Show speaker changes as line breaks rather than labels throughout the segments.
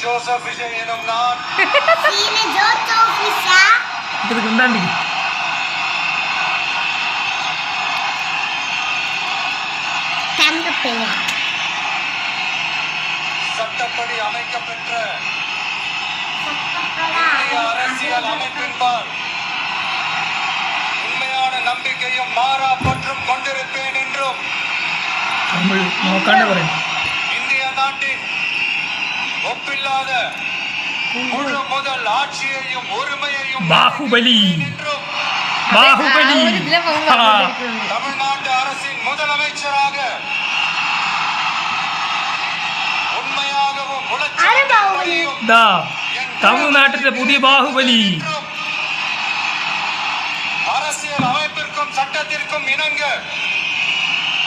Joseph Vijay எனும் நான்
இதுக்கு முன்னாடி
சட்டப்படி அமைக்கப்பெற்ற இந்திய அரசியல் அமைப்பின்பால் உண்மையான நம்பிக்கையும் மாறா பற்றும் கொண்டிருப்பேன் என்றும் இந்திய நாட்டின் ஒப்பில்லாத முழு முதல் ஆட்சியையும் உரிமையையும்
பாகுபலி
என்றும்
பாகுபலி
தமிழ்நாட்டு அரசின் முதலமைச்சராக உண்மையாகவும்
தமிழ்நாட்டில் புதிய பாகுபலி
அரசியல் அமைப்பிற்கும் சட்டத்திற்கும் இணங்க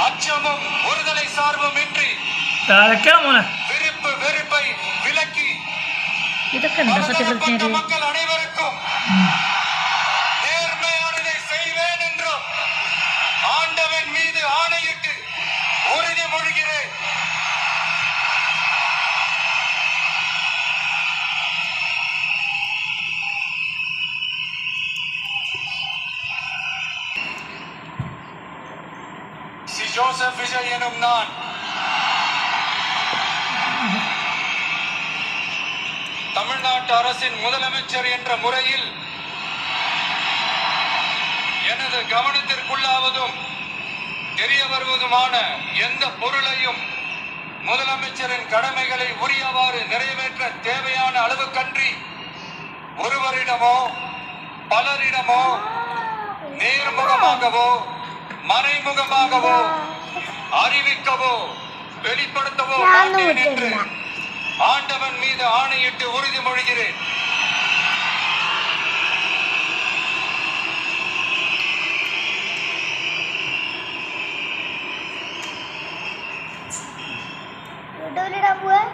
அச்சமும் ஒருதலை சார்பும் இன்றி விருப்பு வெறுப்பை விலக்கி மக்கள் அனைவருக்கும் நேர்மையானதை செய்வேன் என்றும் ஆண்டவன் மீது ஆணையிட்டு உறுதிமொழிகிறேன். ஜோசப் விஜய் எனும் நான் தமிழ்நாட்டு அரசின் முதலமைச்சர் என்ற முறையில் எனது கவனத்திற்குள்ளாவதும் தெரிய வருவதுமான எந்த பொருளையும் முதலமைச்சரின் கடமைகளை உரியவாறு நிறைவேற்ற தேவையான அளவுக்கன்றி ஒருவரிடமோ பலரிடமோ நேர்முகமாகவோ மறைமுகமாகவோ அறிவிக்கவோ வெளிப்படுத்தவோ மாட்டேன் என்று ஆண்டவன் மீது ஆணையிட்டு உறுதிமொழிகிறேன்.
Udah lihat buat